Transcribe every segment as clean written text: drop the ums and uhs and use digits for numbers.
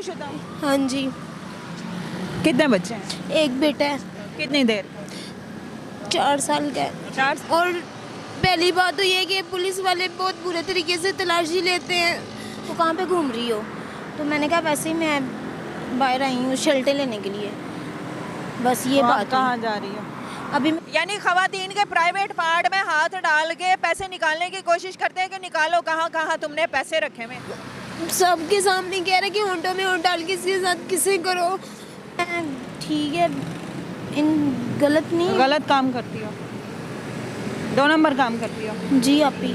शादीशुदा? हाँ जी। कितने बच्चे हैं? एक बेटा है, कितनी देर? 4 साल का है। 4। और पहली बात तो ये है कि पुलिस वाले बहुत बुरे तरीके से तलाशी लेते हैं। तो कहाँ पे घूम रही हो? तो मैंने कहा वैसे ही मैं बाहर आई हूँ शेल्टर लेने के लिए, बस ये तो आप बात कहाँ है। जा रही हो? अभी यानी खवातीन के प्राइवेट पार्ट में हाथ डाल के पैसे निकालने की कोशिश करते हैं कि निकालो, कहाँ कहाँ तुमने पैसे रखे हुए? सबके सामने कह रहे कि होंठों में होंठ डाल के इसके साथ किसे करो। ठीक है, इन गलत नहीं। गलत काम करती हो, 2 नंबर काम करती हो। जी आप ही।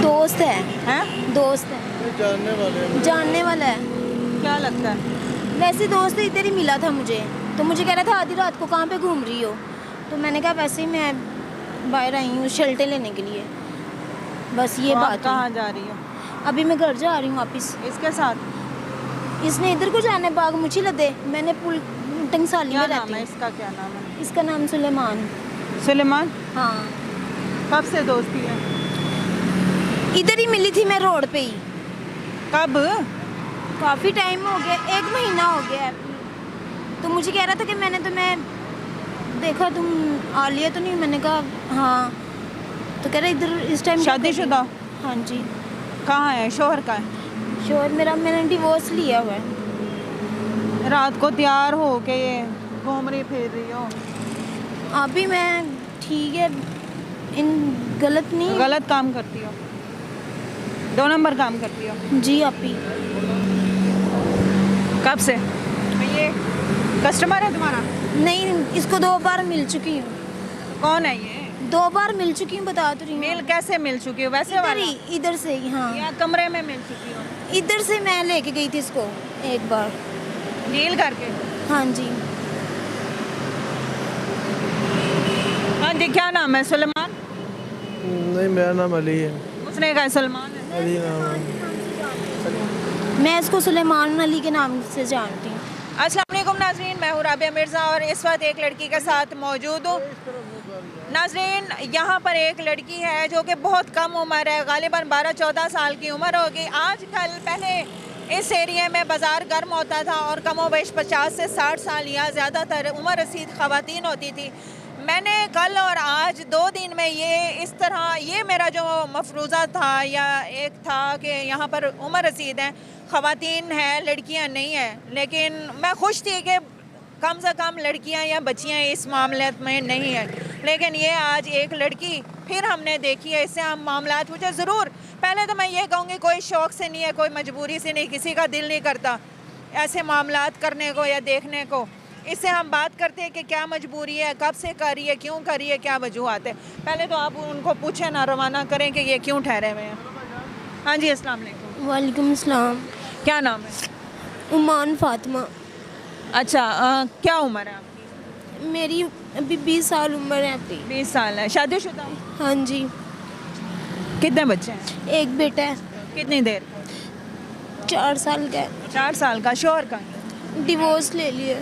दोस्त है, हैं? दोस्त है, जानने वाला है। क्या लगता है? वैसे दोस्त इधर ही मिला था मुझे, तो मुझे कह रहा था आधी रात को कहाँ पे घूम रही हो? तो मैंने कहा वैसे ही मैं बाहर आई हूँ शेल्टर लेने के लिए, बस ये तो आप बात कहाँ है। जा रही हो? अभी मैं घर जा रही हूँ वापिस। इसके साथ? इसने इधर को जाना है बाग मुझे लदे, मैंने पुल टंगसाली क्या में नाम रहती है हूँ। इसका? क्या नाम है? इसका नाम सुलेमान। सुलेमान। हाँ, कब से दोस्ती है? इधर ही मिली थी मैं रोड पे ही। कब? काफ़ी टाइम हो गया, 1 महीना हो गया है। तो मुझे कह रहा था कि मैंने तुम्हें देखा, तुम आ लिए तो नहीं? मैंने कहा हाँ। तो कह रहा इधर इस टाइम शादीशुदा? हाँ जी। कहाँ है? शोहर का है? शोहर मेरा, मैंने डिवोर्स लिया हुआ है। रात को तैयार हो के घूम रही फिर रही हो? अभी मैं ठीक है, इन गलत नहीं। गलत काम करती हो, 2 नंबर काम करती हो। जी आप ही। कब से? ये कस्टमर है तुम्हारा? नहीं, इसको 2 बार मिल चुकी हूँ। कौन है ये? 2 बार मिल चुकी हूँ, बता तो रही हूँ। मेल कैसे मिल चुकी हो? वैसे इधर वाला ही, इधर से ही। हाँ, या कमरे में मिल चुकी हो? इधर से मैं लेके गई थी इसको 1 बार। डील करके? हाँ जी। हाँ जी। क्या नाम है? सुलेमान? नहीं, मेरा नाम अली है। उसने कहा सलमान है। अली नाम है। मैं इसको सुलेमान अली के नाम से जानती हूँ। अस्सलाम वालेकुम नाजरीन, मैं हूँ राबिया मिर्ज़ा और इस वक्त एक लड़की के साथ मौजूद हूँ। नाजरीन, यहाँ पर एक लड़की है जो कि बहुत कम उम्र है, गालिबन 12-14 साल की उम्र होगी। आजकल पहले इस एरिया में बाज़ार गर्म होता था और कमोबेश 50 से 60 साल या ज़्यादातर उम्र रसीद ख़वातीन होती थी। मैंने कल और आज 2 दिन में ये इस तरह, ये मेरा जो मफरूज़ा था या एक था कि यहाँ पर उम्र रसीद हैं, ख़वातीन हैं, लड़कियाँ नहीं हैं। लेकिन मैं खुश थी कि कम से कम लड़कियाँ या बच्चियाँ इस मामले में नहीं हैं। लेकिन ये आज एक लड़की फिर हमने देखी है, इससे हम मामलात, मुझे ज़रूर पहले तो मैं ये कहूँगी कोई शौक़ से नहीं है, कोई मजबूरी से नहीं, किसी का दिल नहीं करता ऐसे मामलात करने को या देखने को। इससे हम बात करते हैं कि क्या मजबूरी है, कब से कर रही है, क्यों कर रही है, क्या वजूहत है। पहले तो आप उनको पूछें ना, रवाना करें कि ये क्यों ठहरे हुए हैं। हाँ जी, अस्सलाम वालेकुम। वालेकुम अस्सलाम। क्या नाम है? उमान फातिमा। अच्छा, क्या उम्र है आपकी? मेरी अभी 20 साल उम्र है अभी। 20 साल है। शादीशुदा? हाँ जी। कितने बच्चे हैं? एक बेटा है, कितनी देर? 4 साल का है। 4 साल का। शोहर का? डिवोर्स ले लिया।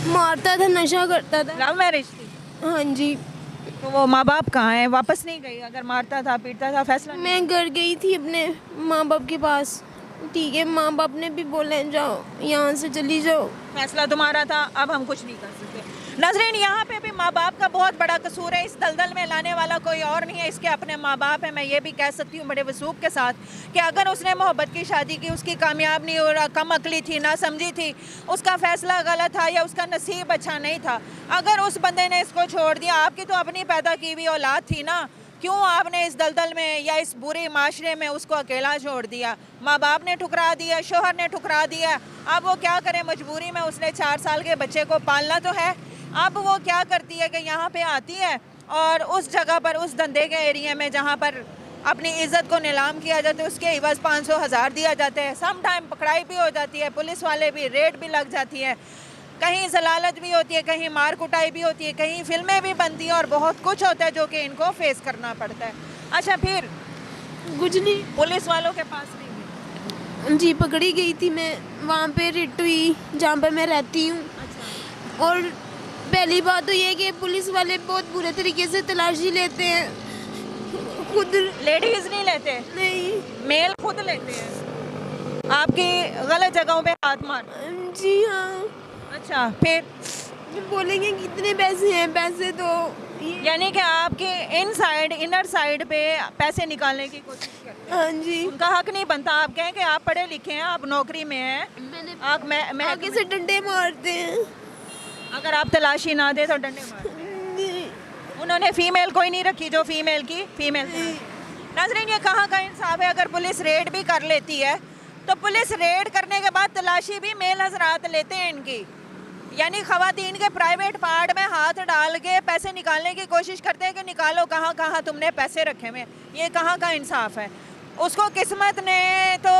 मारता था, नशा करता था। लव मैरिज थी? हाँ जी। तो वो माँ बाप कहाँ हैं? वापस नहीं गई? अगर मारता था, पीटता था, फैसला नहीं? मैं घर गई थी अपने माँ बाप के पास। ठीक है, माँ बाप ने भी बोला जाओ यहाँ से चली जाओ। फैसला तुम्हारा था, अब हम कुछ नहीं कर सकते। नाज़रीन, यहाँ पे भी माँ बाप का बहुत बड़ा कसूर है। इस दलदल में लाने वाला कोई और नहीं है, इसके अपने माँ बाप हैं। मैं ये भी कह सकती हूँ बड़े वसूख के साथ कि अगर उसने मोहब्बत की शादी की, उसकी कामयाब नहीं और कम अकली थी, ना समझी थी, उसका फैसला गलत था या उसका नसीब अच्छा नहीं था, अगर उस बंदे ने इसको छोड़ दिया, आपकी तो अपनी पैदा की हुई औलाद थी ना, क्यों आपने इस दलदल में या इस बुरे माशरे में उसको अकेला छोड़ दिया? माँ बाप ने ठुकरा दिया, शोहर ने ठुकरा दिया, अब वो क्या करे, मजबूरी में उसने 4 साल के बच्चे को पालना तो है। अब वो क्या करती है कि यहाँ पे आती है और उस जगह पर, उस धंधे के एरिया में जहाँ पर अपनी इज़्ज़त को नीलाम किया जाता है, उसके इवज़ 500-1000 दिया जाता है। सम टाइम पकड़ाई भी हो जाती है, पुलिस वाले भी, रेड भी लग जाती है, कहीं जलालत भी होती है, कहीं मार कुटाई भी होती है, कहीं फिल्में भी बनती हैं और बहुत कुछ होता है जो कि इनको फेस करना पड़ता है। अच्छा, फिर कुछ नहीं। पुलिस वालों के पास नहीं गई? जी पकड़ी गई थी मैं, वहाँ पे रिट हुई जहाँ पर मैं रहती हूँ। और पहली बात तो ये कि पुलिस वाले बहुत बुरे तरीके से तलाशी लेते हैं, खुद लेडीज नहीं लेते, नहीं। मेल खुद लेते हैं, आपकी गलत जगहों पे हाथ मार। जी हाँ, अच्छा, फिर बोलेंगे कितने पैसे हैं, पैसे दो। यानी कि आपके इनर साइड पे पैसे निकालने की कोशिश करते हैं। हाँ जी, उनका हक नहीं बनता। आप कहें कि आप पढ़े लिखे हैं, आप नौकरी में हैं, मैंने आप मैं आगे से डंडे मारते हैं। अगर आप तलाशी ना दे तो डंडे मार। जी, उन्होंने फीमेल कोई नहीं रखी जो फीमेल नाज़रीन, ये कहाँ का इंसाफ है? अगर पुलिस रेड भी कर लेती है तो पुलिस रेड करने के बाद तलाशी भी मेल हजरात लेते हैं इनकी, यानी खवातीन के प्राइवेट पार्ट में हाथ डाल के पैसे निकालने की कोशिश करते हैं कि निकालो कहाँ कहाँ तुमने पैसे रखे हुए। ये कहाँ का इंसाफ है? उसको किस्मत ने तो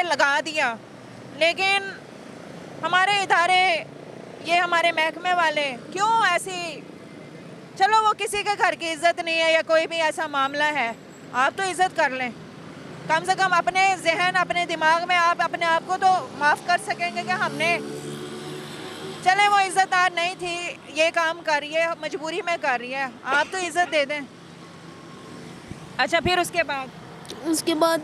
लगा दिया, लेकिन हमारे इदारे, ये हमारे महकमे वाले क्यों ऐसी, चलो वो किसी के घर की इज्जत नहीं है या कोई भी ऐसा मामला है, आप तो इज्जत कर लें, कम से कम अपने जहन अपने दिमाग में आप अपने आप को तो माफ़ कर सकेंगे कि हमने, चले वो इज्जतदार नहीं थी, ये काम कर रही है, मजबूरी में कर रही है, आप तो इज्जत दे दें। अच्छा, फिर उसके बाद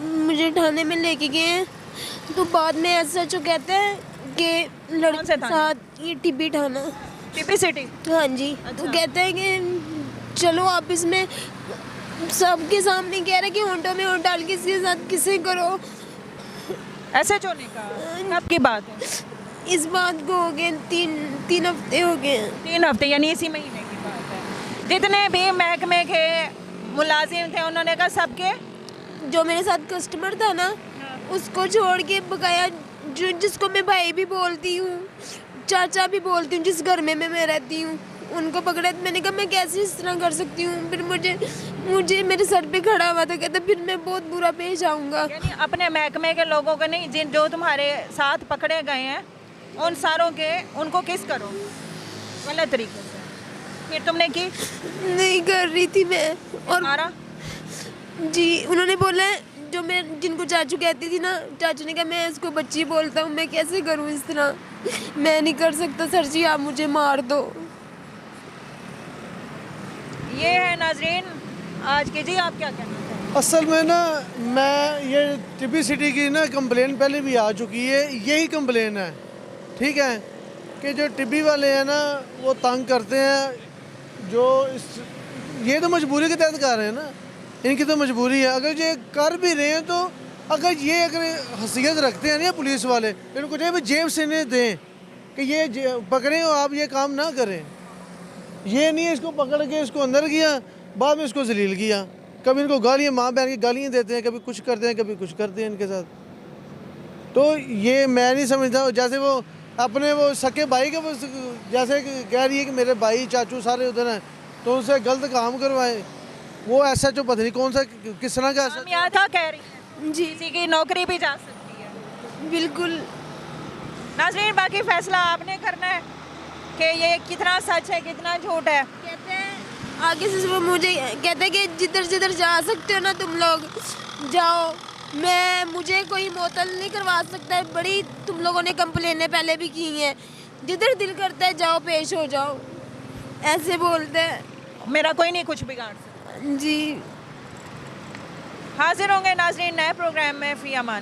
मुझे थाने में लेके गए, तो बाद में ऐसा जो कहते हैं कि कौन से लड़के थाने? साथ, ये टिब्बी थाना। TP city. हाँ जी, अच्छा। तो कहते हैं कि चलो आप इसमें सबके सामने कह रहे कि होंठों में होंठ डाल के इसके साथ किसे करो। ऐसे चोने का कब की बात है? इस बात को हो गए तीन हफ्ते हो गए हैं। 3 हफ्ते, यानी इसी महीने की बात है। जितने भी महकमे के मुलाजिम थे उन्होंने कहा सबके, जो मेरे साथ कस्टमर था ना, उसको छोड़ के बकाया जिसको मैं भाई भी बोलती हूँ, चाचा भी बोलती हूँ, जिस घर में मैं रहती हूँ, उनको पकड़ा। मैंने कहा मैं कैसे इस तरह कर सकती हूँ? फिर मुझे मेरे सर पे खड़ा हुआ था, कहता फिर मैं बहुत बुरा पेश आऊँगा। यानी अपने महकमे के लोगों को नहीं, जो तुम्हारे साथ पकड़े गए हैं उन सारों के, उनको किस करो गलत तरीके से, फिर तुमने की नहीं कर रही थी मैं। और मारा? जी, उन्होंने बोला जो मैं जिनको चाचू कहती थी ना, चाचू ने कहा मैं इसको बच्ची बोलता हूँ, मैं कैसे करूँ इस तरह, मैं नहीं कर सकता सर जी, आप मुझे मार दो। ये है नाजरीन आज की। जी, आप क्या कहना चाहते हैं? असल में ना, मैं ये टिब्बी सिटी की ना कंप्लेन पहले भी आ चुकी है, यही कंप्लेन है, ठीक है, कि जो टिब्बी वाले हैं ना वो तंग करते हैं, जो ये तो मजबूरी के तहत कर रहे हैं ना, इनकी तो मजबूरी है। अगर ये कर भी रहे हैं तो अगर हैसियत रखते हैं ना पुलिस वाले, इनको चाहिए जेब से इन्हें दें कि ये पकड़ें और आप ये काम ना करें। ये नहीं है इसको पकड़ के इसको अंदर किया, बाद में इसको जलील किया, कभी इनको गालियाँ, माँ बहन की गालियाँ देते हैं, कभी कुछ करते हैं, कभी कुछ करते हैं इनके साथ। तो ये मैं नहीं समझता, जैसे वो अपने वो सके भाई के वो जैसे कह रही है कि मेरे भाई चाचू सारे उधर हैं तो उनसे गलत काम करवाए, वो ऐसा जो पता नहीं कौन सा किस तरह का ऐसा। यहाँ था कह रही है जी किसी की नौकरी भी जा सकती है। बिल्कुल। नाजरीन, बाकी फैसला आपने करना है कि ये कितना सच है कितना झूठ है। कहते हैं आगे से वो मुझे कहते हैं कि जिधर जिधर जा सकते हो ना तुम लोग जाओ, मुझे कोई मोतल नहीं करवा सकता है। बड़ी तुम लोगों ने कंप्लेनें पहले भी की हैं, जिधर दिल करता है जाओ पेश हो जाओ, ऐसे बोलते हैं। मेरा कोई नहीं कुछ बिगाड़ सकता। जी, हाजिर होंगे नाजरीन नए प्रोग्राम में। फी अमान।